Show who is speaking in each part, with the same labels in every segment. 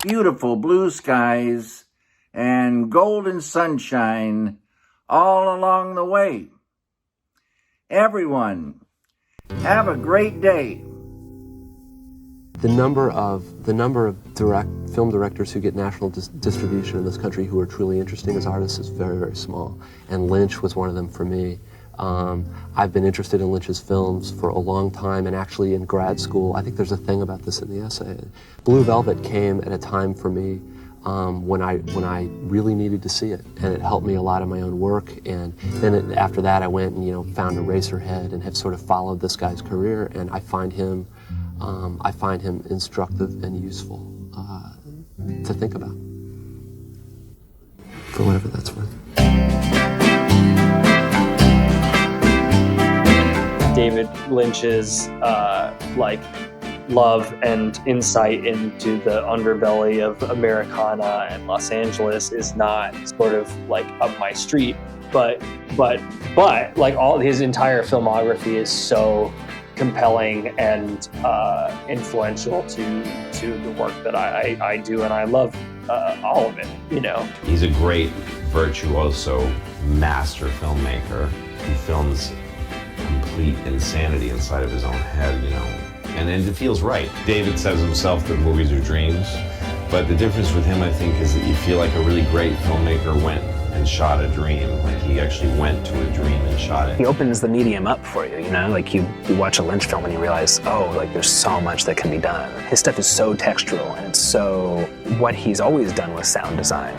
Speaker 1: beautiful blue skies and golden sunshine all along the way. Everyone, have a great day.
Speaker 2: The number of film directors who get national distribution in this country who are truly interesting as artists is very, very small. And Lynch was one of them for me. I've been interested in Lynch's films for a long time, and actually in grad school, I think there's a thing about this in the essay. Blue Velvet came at a time for me when I really needed to see it, and it helped me a lot in my own work. And then after that, I went and found Eraserhead and have sort of followed this guy's career, and I find him instructive and useful to think about, for whatever that's worth.
Speaker 3: David Lynch's love and insight into the underbelly of Americana and Los Angeles is not sort of up my street, but all his entire filmography is so compelling and influential to the work that I do, and I love all of it.
Speaker 4: He's a great virtuoso master filmmaker who films complete insanity inside of his own head, and it feels right. David says himself that movies are dreams, but the difference with him, I think, is that you feel like a really great filmmaker went and shot a dream. Like he actually went to a dream and shot it.
Speaker 5: He opens the medium up for you, you watch a Lynch film and you realize, there's so much that can be done. His stuff is so textural, and it's so what he's always done with sound design.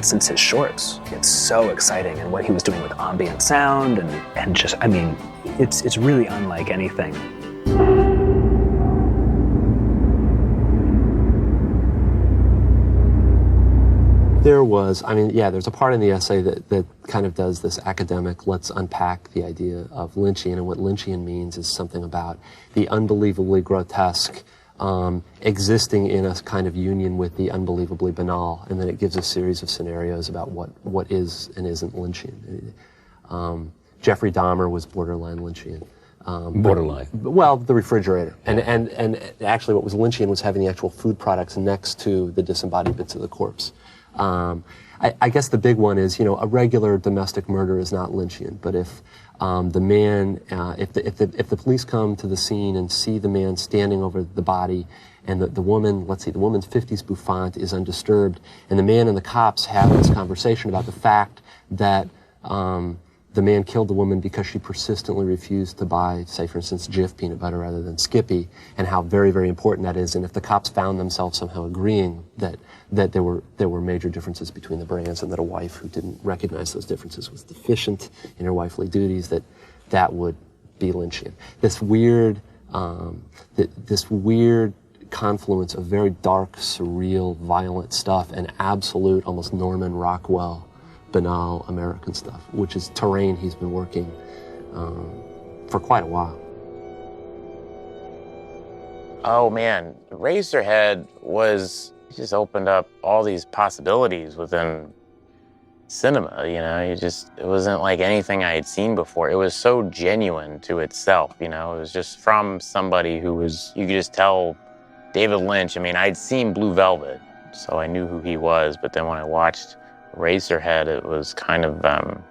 Speaker 5: Since his shorts, it's so exciting, and what he was doing with ambient sound and just, it's really unlike anything.
Speaker 2: There's a part in the essay that kind of does this academic, let's unpack the idea of Lynchian, and what Lynchian means is something about the unbelievably grotesque existing in a kind of union with the unbelievably banal, and then it gives a series of scenarios about what is and isn't Lynchian. Jeffrey Dahmer was borderline Lynchian.
Speaker 6: Borderline.
Speaker 2: Well, the refrigerator. And actually what was Lynchian was having the actual food products next to the disembodied bits of the corpse. I guess the big one is, a regular domestic murder is not Lynchian, but if the man, if the police come to the scene and see the man standing over the body, and the woman, the woman's 50s bouffant is undisturbed, and the man and the cops have this conversation about the fact that the man killed the woman because she persistently refused to buy, say, for instance, Jif peanut butter rather than Skippy, and how very, very important that is. And if the cops found themselves somehow agreeing that there were major differences between the brands, and that a wife who didn't recognize those differences was deficient in her wifely duties, that would be Lynchian. This weird confluence of very dark, surreal, violent stuff and absolute, almost Norman Rockwell, banal American stuff, which is terrain he's been working for quite a while.
Speaker 7: Oh man, Eraserhead just opened up all these possibilities within cinema, it wasn't like anything I had seen before. It was so genuine to itself, it was just from somebody who was, you could just tell, David Lynch. I'd seen Blue Velvet, so I knew who he was, but then when I watched Eraserhead, it was kind of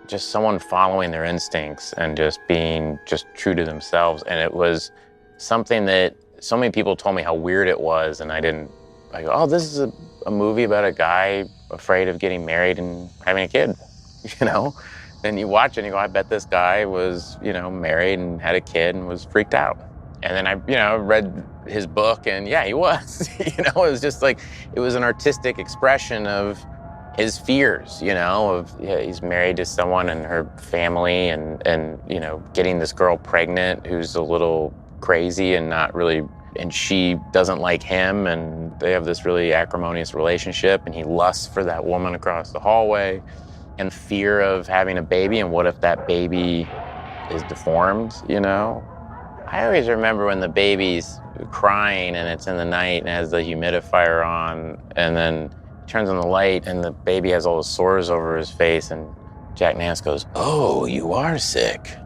Speaker 7: just someone following their instincts and just being just true to themselves. And it was something that so many people told me how weird it was, and I go, oh, this is a movie about a guy afraid of getting married and having a kid, And you watch it and you go, I bet this guy was, married and had a kid and was freaked out. And then I, read his book, and yeah, he was, it was just like, it was an artistic expression of his fears, he's married to someone and her family, and getting this girl pregnant who's a little crazy and not really, and she doesn't like him, and they have this really acrimonious relationship, and he lusts for that woman across the hallway, and fear of having a baby, and what if that baby is deformed, I always remember when the baby's crying and it's in the night and has the humidifier on, and then turns on the light and the baby has all the sores over his face, and Jack Nance goes, "Oh, you are sick."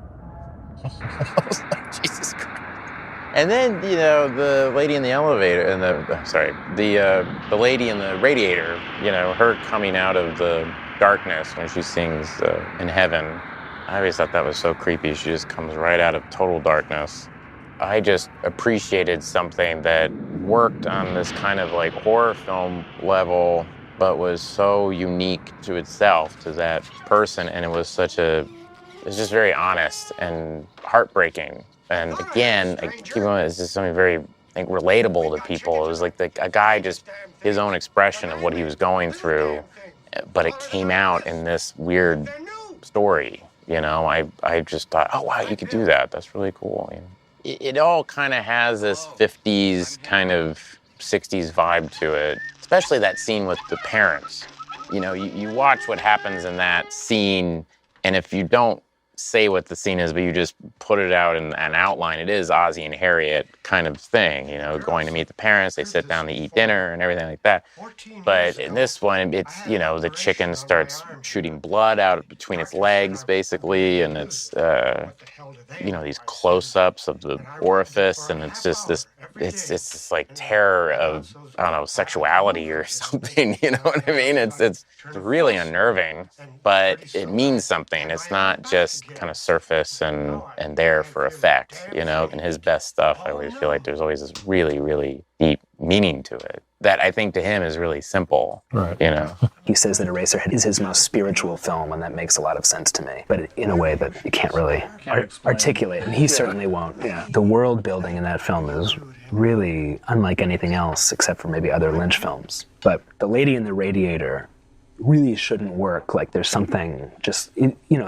Speaker 7: I was like, Jesus Christ. And then, the lady in the elevator, the lady in the radiator, her coming out of the darkness when she sings in heaven. I always thought that was so creepy. She just comes right out of total darkness. I just appreciated something that worked on this kind of like horror film level, but was so unique to itself, to that person. And it was just very honest and heartbreaking. And again, it's just something very relatable to people. It was like a guy, just his own expression of what he was going through, but it came out in this weird story. I just thought, oh wow, you could do that. That's really cool. It all kind of has this 50s kind of 60s vibe to it, especially that scene with the parents. You watch what happens in that scene, and if you don't say what the scene is, but you just put it out in an outline, it is Ozzie and Harriet kind of thing, going to meet the parents, they sit down, they eat dinner and everything like that. But in this one, it's, the chicken starts shooting blood out between its legs, basically, and it's, these close-ups of the orifice, and it's just it's this like terror of, I don't know, sexuality or something, you know what I mean? It's really unnerving, but it means something. It's not just kind of surface and there for effect, In his best stuff, I always feel like there's always this really, really deep meaning to it that I think to him is really simple,
Speaker 2: right.
Speaker 5: He says that Eraserhead is his most spiritual film, and that makes a lot of sense to me, but in a way that you can't really articulate, and he certainly won't. Yeah. The world building in that film is really unlike anything else except for maybe other Lynch films. But The Lady in the Radiator really shouldn't work. Like there's something just,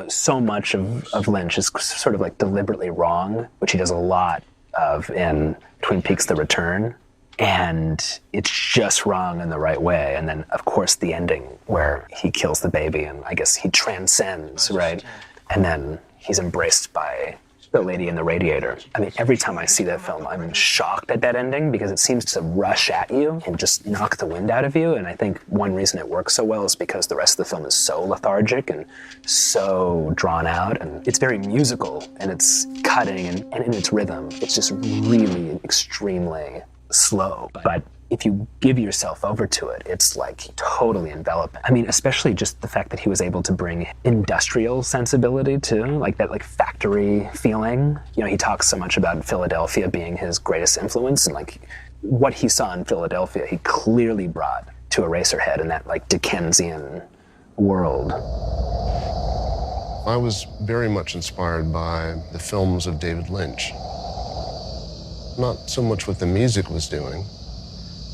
Speaker 5: so much of Lynch is sort of like deliberately wrong, which he does a lot of in Twin Peaks: The Return. And it's just wrong in the right way. And then, of course, the ending where he kills the baby and I guess he transcends, right? And then he's embraced by the lady in the radiator. I mean, every time I see that film, I'm shocked at that ending because it seems to rush at you and just knock the wind out of you. And I think one reason it works so well is because the rest of the film is so lethargic and so drawn out. And it's very musical and it's cutting and in its rhythm. It's just really extremely slow, but if you give yourself over to it, it's like totally enveloping. I mean, especially just the fact that he was able to bring industrial sensibility too, like that like factory feeling. He talks so much about Philadelphia being his greatest influence, and like what he saw in Philadelphia, he clearly brought to Eraserhead in that like Dickensian world.
Speaker 6: I was very much inspired by the films of David Lynch. Not so much what the music was doing,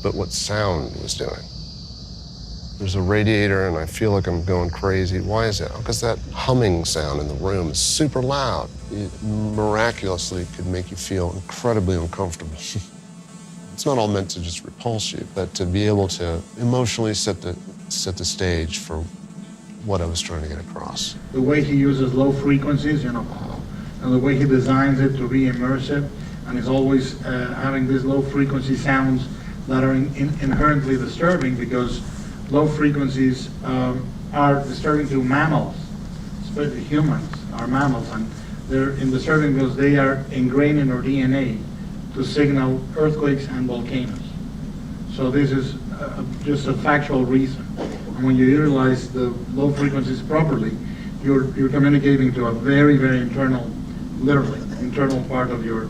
Speaker 6: but what sound was doing. There's a radiator and I feel like I'm going crazy. Why is that? Because that humming sound in the room is super loud. It miraculously could make you feel incredibly uncomfortable. It's not all meant to just repulse you, but to be able to emotionally set the stage for what I was trying to get across.
Speaker 8: The way he uses low frequencies, and the way he designs it to be immersive, and is always having these low frequency sounds that are inherently disturbing, because low frequencies are disturbing to mammals, especially humans are mammals, and they're disturbing because they are ingrained in our DNA to signal earthquakes and volcanoes. So this is just a factual reason. And when you utilize the low frequencies properly, you're communicating to a very, very internal, literally internal part of your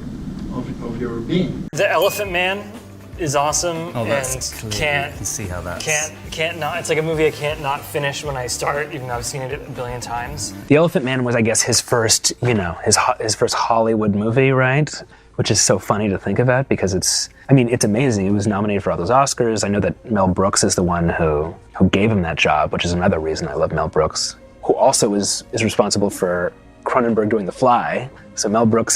Speaker 8: being.
Speaker 9: The Elephant Man is awesome.
Speaker 10: Oh, that's
Speaker 9: and
Speaker 10: clear.
Speaker 9: can't
Speaker 10: You can see how that's...
Speaker 9: Can't not. It's like a movie I can't not finish when I start, even though I've seen it a billion times.
Speaker 5: The Elephant Man was, I guess, his first, his first Hollywood movie, right? Which is so funny to think about because it's amazing. It was nominated for all those Oscars. I know that Mel Brooks is the one who gave him that job, which is another reason I love Mel Brooks, who also is responsible for Cronenberg doing The Fly. So Mel Brooks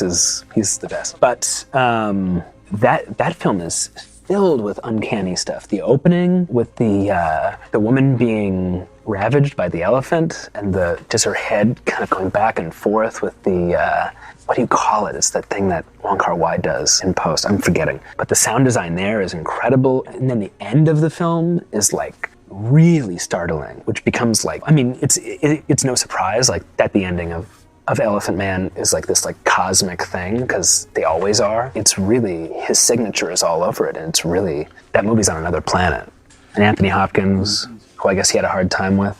Speaker 5: he's the best. But that film is filled with uncanny stuff. The opening with the woman being ravaged by the elephant and just her head kind of going back and forth with the, what do you call it? It's that thing that Wong Kar-wai does in post. I'm forgetting. But the sound design there is incredible. And then the end of the film is like really startling, which becomes like, it's no surprise like that the ending of of Elephant Man is like this like cosmic thing, because they always are. It's really, his signature is all over it, and it's really, that movie's on another planet. And Anthony Hopkins, who I guess he had a hard time with,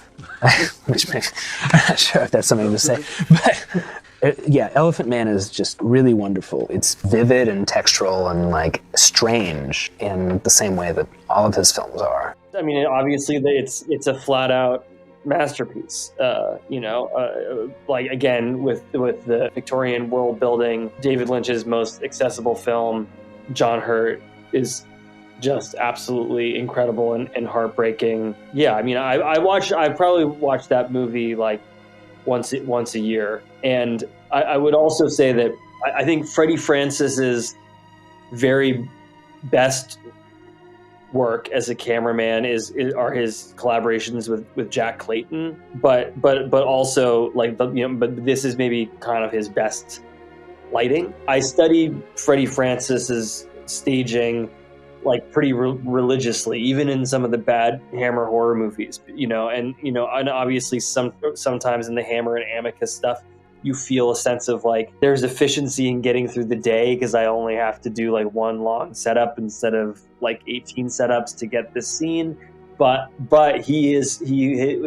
Speaker 5: which maybe, I'm not sure if that's something to say, but yeah, Elephant Man is just really wonderful. It's vivid and textural and like strange in the same way that all of his films are.
Speaker 3: I mean, obviously, it's a flat out masterpiece. Like again with the Victorian world building, David Lynch's most accessible film, John Hurt, is just absolutely incredible and heartbreaking. Yeah, I mean, I probably watched that movie like once a year, and I would also say that I think Freddie Francis's very best work as a cameraman are his collaborations with Jack Clayton, but also like but this is maybe kind of his best lighting. I studied Freddie Francis's staging like pretty religiously, even in some of the bad Hammer horror movies, and obviously sometimes in the Hammer and Amicus stuff, you feel a sense of like there's efficiency in getting through the day because I only have to do like one long setup instead of like 18 setups to get this scene. But he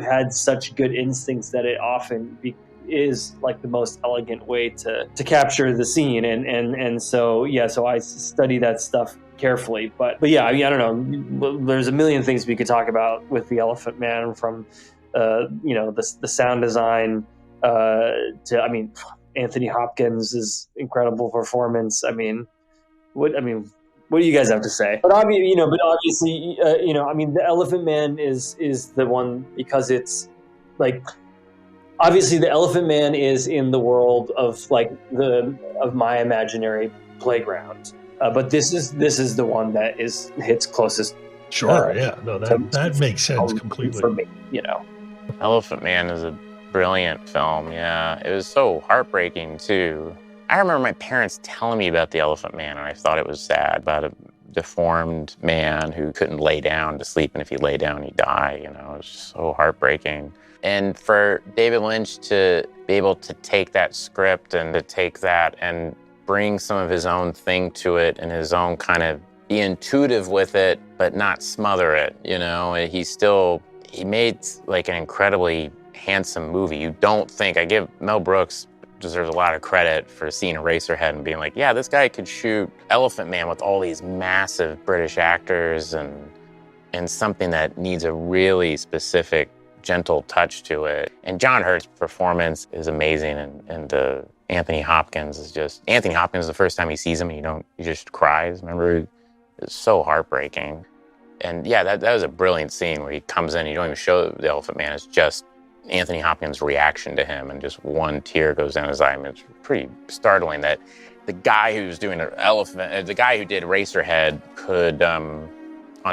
Speaker 3: had such good instincts that it often is like the most elegant way to capture the scene. And so I study that stuff carefully. But yeah, I mean, I don't know. There's a million things we could talk about with the Elephant Man, from the sound design to, I mean, Anthony Hopkins' incredible performance. I mean, what do you guys have to say? But obviously, I mean, the Elephant Man is the one, because it's like, obviously the Elephant Man is in the world of like of my imaginary playground. But this is the one that hits closest.
Speaker 10: Sure, yeah, no, that makes sense completely
Speaker 3: for me.
Speaker 7: Elephant Man is a brilliant film. Yeah, it was so heartbreaking too. I remember my parents telling me about the Elephant Man, and I thought it was sad, about a deformed man who couldn't lay down to sleep, and if he lay down, he'd die. It was just so heartbreaking. And for David Lynch to be able to take that script and to take that and bring some of his own thing to it and his own kind of be intuitive with it, but not smother it, he made like an incredibly handsome movie. You don't think, I give Mel Brooks deserves a lot of credit for seeing Eraserhead and being like, yeah, this guy could shoot Elephant Man with all these massive British actors and something that needs a really specific, gentle touch to it. And John Hurt's performance is amazing, and Anthony Hopkins is the first time he sees him, he just cries. Remember, it's so heartbreaking. And yeah, that was a brilliant scene where he comes in, you don't even show the Elephant Man, it's just Anthony Hopkins' reaction to him, and just one tear goes down his eye. I mean, it's pretty startling that the guy who's doing the guy who did Eraserhead could, on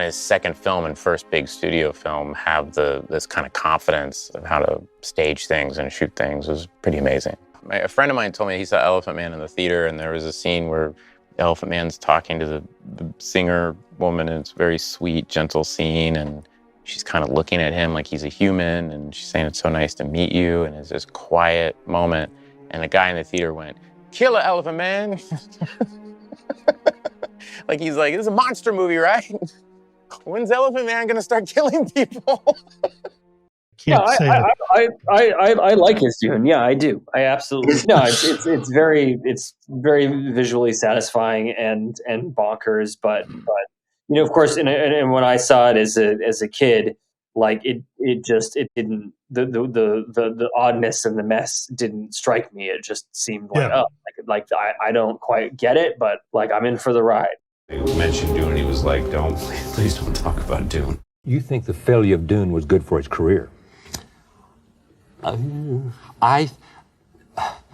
Speaker 7: his second film and first big studio film, have this kind of confidence of how to stage things and shoot things. It was pretty amazing. A friend of mine told me he saw Elephant Man in the theater, and there was a scene where the Elephant Man's talking to the singer woman, and it's a very sweet, gentle scene, and she's kind of looking at him like he's a human, and she's saying, it's so nice to meet you, and it's this quiet moment, and the guy in the theater went, "Killer Elephant Man." Like, he's like, this is a monster movie, right? When's Elephant Man gonna start killing people?
Speaker 3: I like his Dune. Yeah, I do. I absolutely. No, it's very visually satisfying and bonkers. But of course, and when I saw it as a kid, like it didn't, the oddness and the mess didn't strike me. It just seemed like I don't quite get it, but like I'm in for the ride.
Speaker 4: He mentioned Dune, he was like, please don't talk about Dune.
Speaker 11: You think the failure of Dune was good for his career?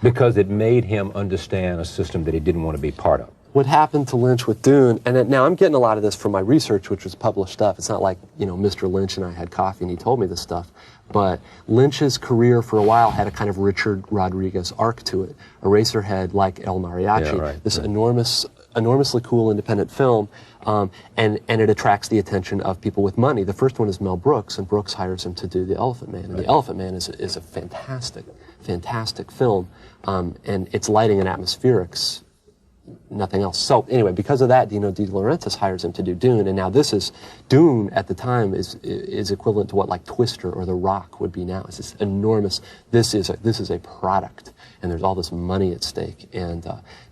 Speaker 11: Because it made him understand a system that he didn't want to be part of.
Speaker 2: What happened to Lynch with Dune, and now I'm getting a lot of this from my research, which was published stuff. It's not like, Mr. Lynch and I had coffee and he told me this stuff. But Lynch's career for a while had a kind of Richard Rodriguez arc to it. Eraserhead, like El Mariachi, this enormously cool independent film, and it attracts the attention of people with money. The first one is Mel Brooks, and Brooks hires him to do The Elephant Man, and The Elephant Man is a fantastic fantastic film, and its lighting and atmospherics, nothing else. So anyway, because of that, Dino De Laurentiis hires him to do Dune, and now Dune at the time is equivalent to what like Twister or The Rock would be now. It's this enormous. This is a product, and there's all this money at stake. And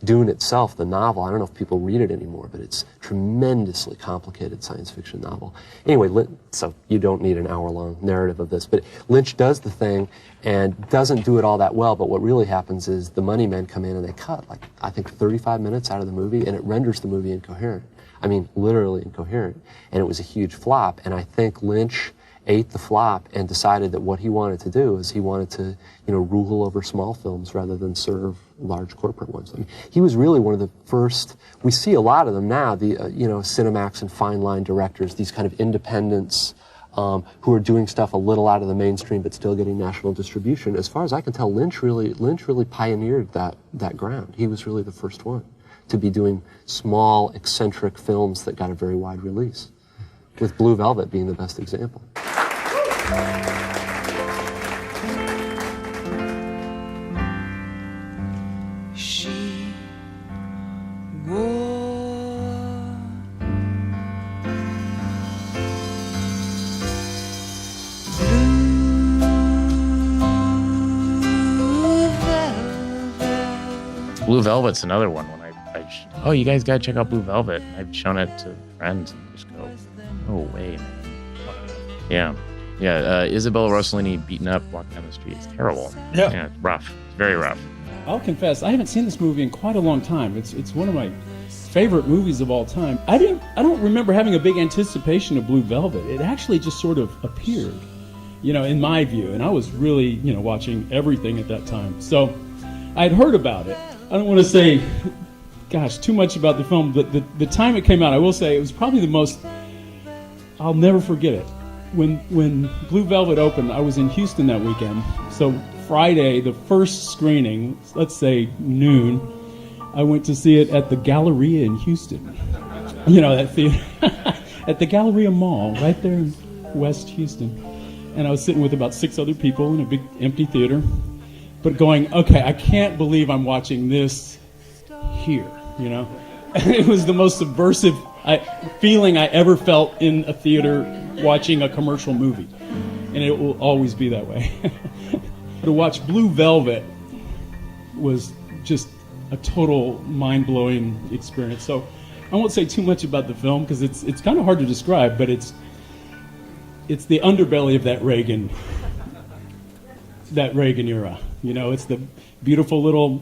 Speaker 2: Dune itself, the novel, I don't know if people read it anymore, but it's tremendously complicated science fiction novel. Anyway, so you don't need an hour-long narrative of this, but Lynch does the thing and doesn't do it all that well, but what really happens is the money men come in and they cut, like, I think 35 minutes out of the movie, and it renders the movie incoherent. I mean, literally incoherent. And it was a huge flop, and I think Lynch ate the flop and decided that what he wanted to do is he wanted to, rule over small films rather than serve large corporate ones. I mean, he was really one of the first, we see a lot of them now, the, Cinemax and Fine Line directors, these kind of independents, who are doing stuff a little out of the mainstream but still getting national distribution. As far as I can tell, Lynch really pioneered that ground. He was really the first one to be doing small, eccentric films that got a very wide release, with Blue Velvet being the best example.
Speaker 12: She wore
Speaker 7: Blue Velvet's another one. When oh, you guys gotta check out Blue Velvet. I've shown it to friends and just go, oh wait. Yeah. Isabella Rossellini beaten up, walking down the street. It's terrible. Yeah, it's rough. It's very rough.
Speaker 13: I'll confess, I haven't seen this movie in quite a long time. It's one of my favorite movies of all time. I don't remember having a big anticipation of Blue Velvet. It actually just sort of appeared, in my view, and I was really, watching everything at that time. So I'd heard about it. I don't want to say, too much about the film, but the time it came out, I will say it was probably the most, I'll never forget it. When Blue Velvet opened, I was in Houston that weekend. So Friday, the first screening, let's say noon, I went to see it at the Galleria in Houston. That theater, at the Galleria Mall, right there in West Houston. And I was sitting with about 6 other people in a big empty theater, but going, okay, I can't believe I'm watching this here, It was the most subversive feeling I ever felt in a theater watching a commercial movie, and it will always be that way. To watch Blue Velvet was just a total mind-blowing experience. So I won't say too much about the film because it's kind of hard to describe, but it's the underbelly of that Reagan era. It's the beautiful little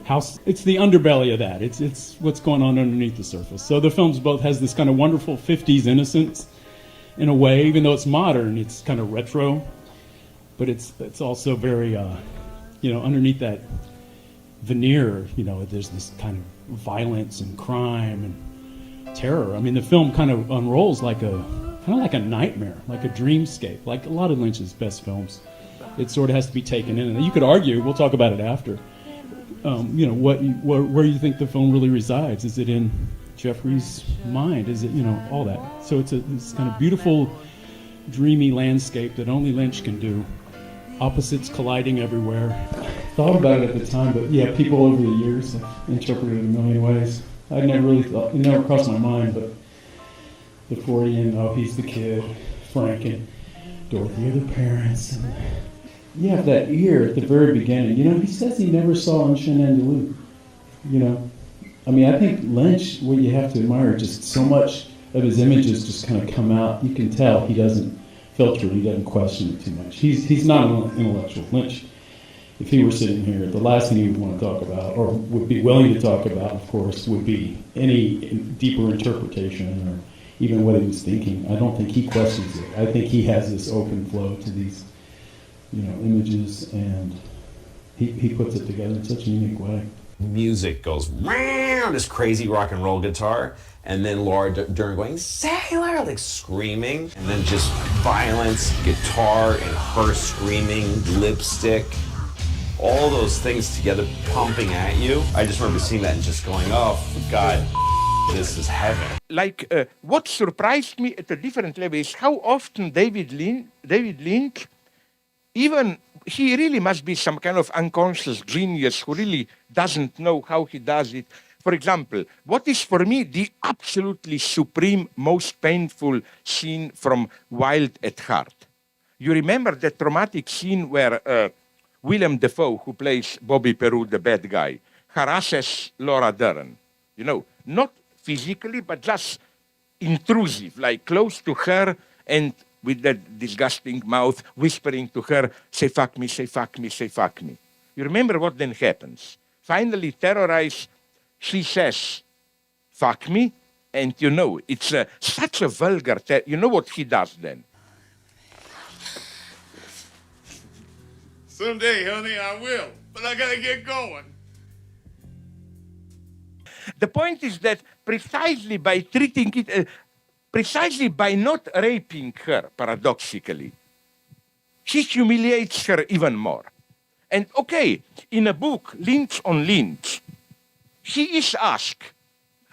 Speaker 13: house. It's the underbelly of that. It's what's going on underneath the surface. So the films both has this kind of wonderful 50s innocence in a way, even though it's modern, it's kind of retro, but it's also very, underneath that veneer, there's this kind of violence and crime and terror. I mean, the film kind of unrolls like a nightmare, like a dreamscape, like a lot of Lynch's best films. It sort of has to be taken in, and you could argue, we'll talk about it after, where you think the film really resides. Is it in Jeffrey's mind? Is it, all that? So it's this kind of beautiful, dreamy landscape that only Lynch can do. Opposites colliding everywhere. Thought about it at the time, but yeah, people over the years have interpreted it a million ways. I never really thought, it never crossed my mind, but the Freudian, he's the kid, Frank and Dorothy are the parents. And you have that ear at the very beginning. He says he never saw Lynchian Andalou. I think Lynch, what you have to admire, just so much of his images just kind of come out. You can tell he doesn't filter it, he doesn't question it too much. He's not an intellectual. Lynch, if he were sitting here, the last thing he would want to talk about, or would be willing to talk about, of course, would be any deeper interpretation or even what he was thinking. I don't think he questions it. I think he has this open flow to these, images, and he puts it together in such a unique way.
Speaker 4: Music goes round, this crazy rock and roll guitar, and then Laura Dern going sailor, like screaming, and then just violence, guitar, and her screaming, lipstick, all those things together pumping at you. I just remember seeing that and just going, oh, for God, this is heaven.
Speaker 14: What surprised me at a different level is how often David Lynch even he really must be some kind of unconscious genius who really doesn't know how he does it. For example, what is for me the absolutely supreme, most painful scene from Wild at Heart? You remember that traumatic scene where Willem Dafoe, who plays Bobby Peru, the bad guy, harasses Laura Dern. You know, not physically, but just intrusive, like close to her and with that disgusting mouth whispering to her, say fuck me, say fuck me, say fuck me. You remember what then happens? Finally terrorized, she says, fuck me, and you know, it's such a vulgar, you know what he does then?
Speaker 15: Someday, honey, I will, but I gotta get going.
Speaker 14: The point is that precisely by treating it, precisely by not raping her, paradoxically, he humiliates her even more. And okay, in a book, Lynch on Lynch, he is asked,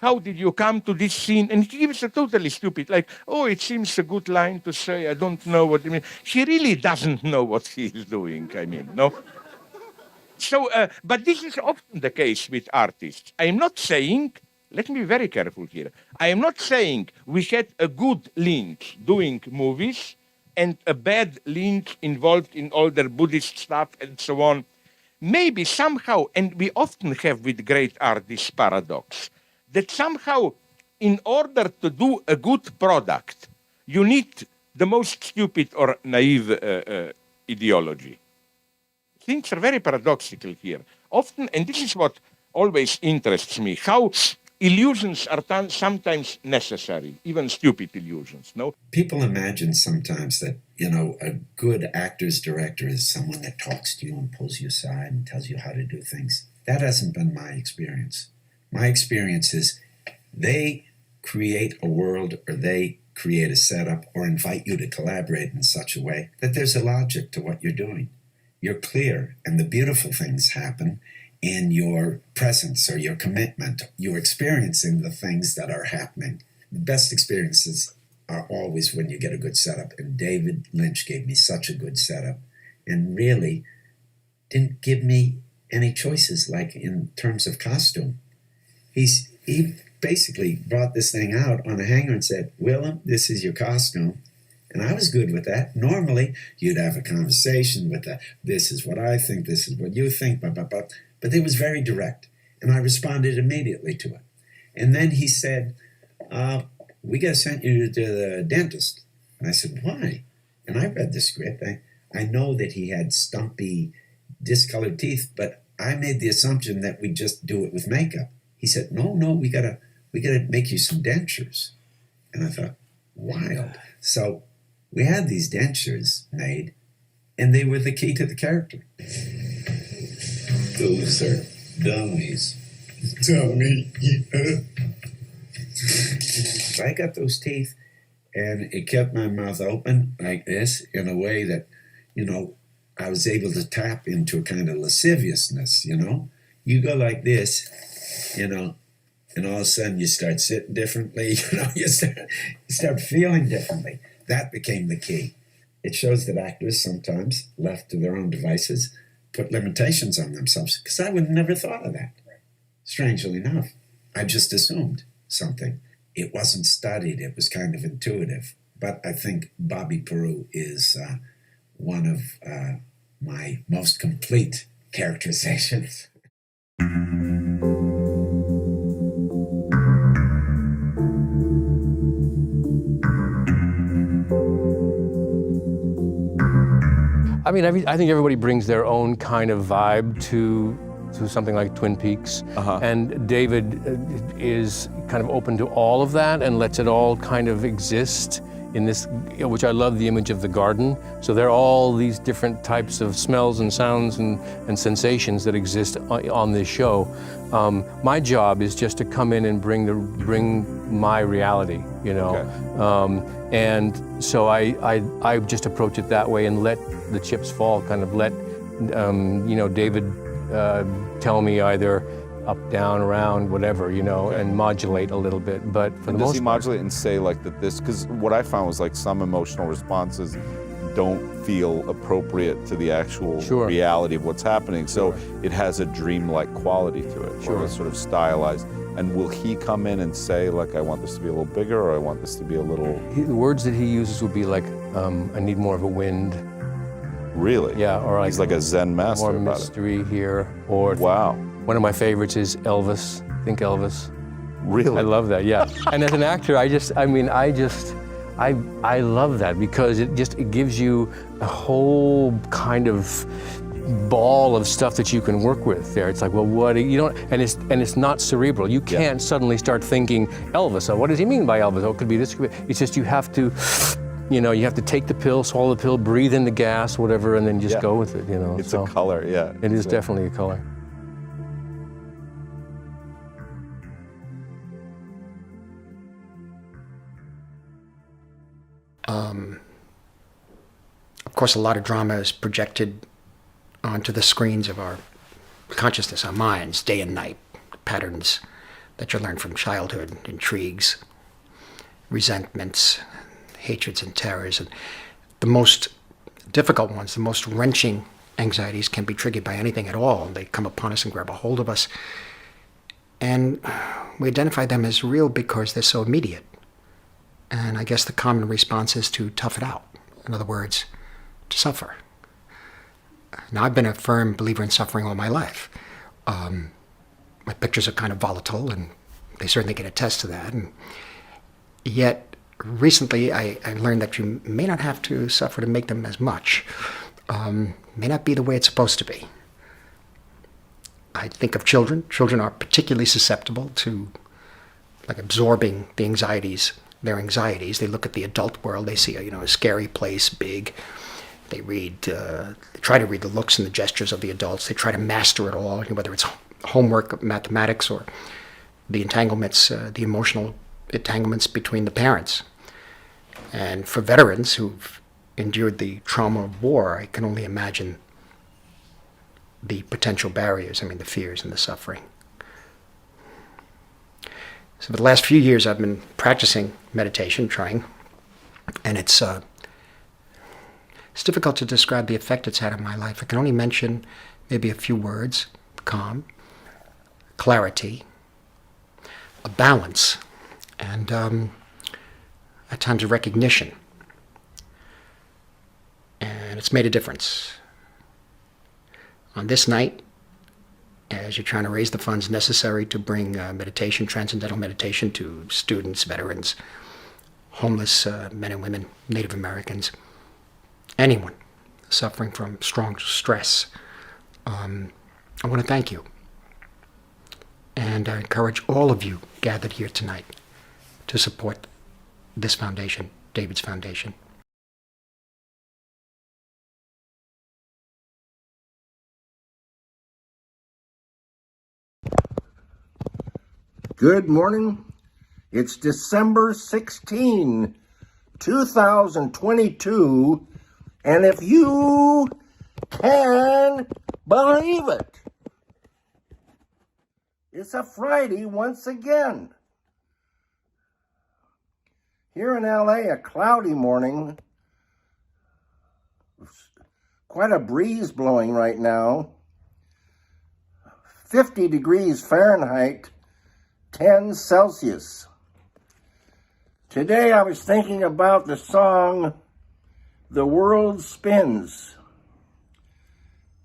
Speaker 14: how did you come to this scene? And he gives a totally stupid, like, oh, it seems a good line to say, I don't know what it means. He really doesn't know what he is doing, I mean, no? So, but this is often the case with artists. I am not saying, let me be very careful here, I am not saying we had a good Lynch doing movies and a bad Lynch involved in all their Buddhist stuff and so on. Maybe somehow, and we often have with great art this paradox, that somehow in order to do a good product, you need the most stupid or naive ideology. Things are very paradoxical here. Often, and this is what always interests me, how illusions are sometimes necessary, even stupid illusions, no?
Speaker 16: People imagine sometimes that, you know, a good actor's director is someone that talks to you and pulls you aside and tells you how to do things. That hasn't been my experience. My experience is they create a world or they create a setup or invite you to collaborate in such a way that there's a logic to what you're doing. You're clear, and the beautiful things happen in your presence or your commitment. You're experiencing the things that are happening. The best experiences are always when you get a good setup, and David Lynch gave me such a good setup and really didn't give me any choices, like in terms of costume. He basically brought this thing out on a hanger and said, Willem, this is your costume. And I was good with that. Normally, you'd have a conversation with this is what I think, this is what you think, blah, blah, blah. But it was very direct. And I responded immediately to it. And then he said, we got to send you to the dentist. And I said, why? And I read the script. I know that he had stumpy, discolored teeth, but I made the assumption that we'd just do it with makeup. He said, no, we gotta make you some dentures. And I thought, wild. So we had these dentures made, and they were the key to the character. Those are dummies. Dummy. So I got those teeth, and it kept my mouth open like this in a way that, you know, I was able to tap into a kind of lasciviousness, you know. You go like this, you know, and all of a sudden you start sitting differently, you know, you start feeling differently. That became the key. It shows that actors sometimes, left to their own devices, put limitations on themselves, because I would have never thought of that. Strangely enough, I just assumed something. It wasn't studied, it was kind of intuitive. But I think Bobby Peru is one of my most complete characterizations.
Speaker 11: I mean, I think everybody brings their own kind of vibe to something like Twin Peaks. And David is kind of open to all of that and lets it all kind of exist in this, which I love the image of the garden. So there are all these different types of smells and sounds and sensations that exist on this show. My job is just to come in and bring my reality, you know. Okay. And so I just approach it that way and let the chips fall, kind of let, you know, David tell me either up, down, around, whatever, you know, and modulate a little bit. But for the most part,
Speaker 17: does he modulate and say like that this, because what I found was like some emotional responses don't feel appropriate to the actual reality of what's happening. So it has a dreamlike quality to it, or it's sort of stylized. And will he come in and say, like, I want this to be a little bigger, or I want this to be a little...
Speaker 11: The words that he uses would be like, I need more of a wind.
Speaker 17: Really?
Speaker 11: Yeah, or like...
Speaker 17: He's like a Zen master
Speaker 11: more
Speaker 17: about
Speaker 11: mystery here, or...
Speaker 17: Wow.
Speaker 11: One of my favorites is Elvis. Think Elvis.
Speaker 17: Really?
Speaker 11: I love that, yeah. And as an actor, I love that because it gives you a whole kind of ball of stuff that you can work with there. It's like, well, what you don't, and it's not cerebral. You can't suddenly start thinking Elvis. So what does he mean by Elvis? Oh, it could be this. Could be. It's just you have to, you have to take the pill, swallow the pill, breathe in the gas, whatever, and then just go with it.
Speaker 17: It's a color, yeah.
Speaker 11: It is definitely a color.
Speaker 18: Of course, a lot of drama is projected onto the screens of our consciousness, our minds, day and night, patterns that you learn from childhood, intrigues, resentments, hatreds and terrors. And the most difficult ones, the most wrenching anxieties can be triggered by anything at all. They come upon us and grab a hold of us. And we identify them as real because they're so immediate. And I guess the common response is to tough it out. In other words, to suffer. Now, I've been a firm believer in suffering all my life. My pictures are kind of volatile, and they certainly can attest to that. And yet, recently, I learned that you may not have to suffer to make them as much. May not be the way it's supposed to be. I think of children. Children are particularly susceptible to absorbing the anxieties, their anxieties. They look at the adult world. They see a scary place, big. They try to read the looks and the gestures of the adults. They try to master it all, whether it's homework, mathematics, or the entanglements, the emotional entanglements between the parents. And for veterans who've endured the trauma of war, I can only imagine the potential barriers, the fears and the suffering. So for the last few years, I've been practicing meditation, trying, and it's difficult to describe the effect it's had on my life. I can only mention maybe a few words: calm, clarity, a balance, and at times a recognition. And it's made a difference. On this night, as you're trying to raise the funds necessary to bring meditation, transcendental meditation, to students, veterans, homeless men and women, Native Americans, anyone suffering from strong stress, I want to thank you. And I encourage all of you gathered here tonight to support this foundation, David's Foundation.
Speaker 1: Good morning. It's December 16, 2022, and if you can believe it, it's a Friday once again. Here in LA, a cloudy morning. Quite a breeze blowing right now. 50 degrees Fahrenheit, 10 Celsius. Today I was thinking about the song The World Spins.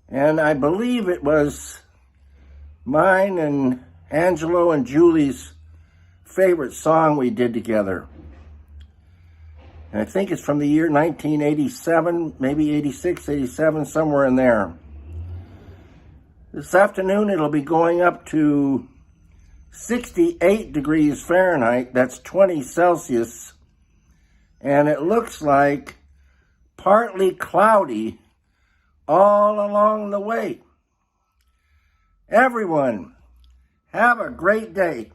Speaker 1: And I believe it was mine and Angelo and Julie's favorite song we did together. And I think it's from the year 1987, maybe 86, 87, somewhere in there. This afternoon it'll be going up to 68 degrees Fahrenheit, that's 20 Celsius, and it looks like partly cloudy all along the way. Everyone, have a great day.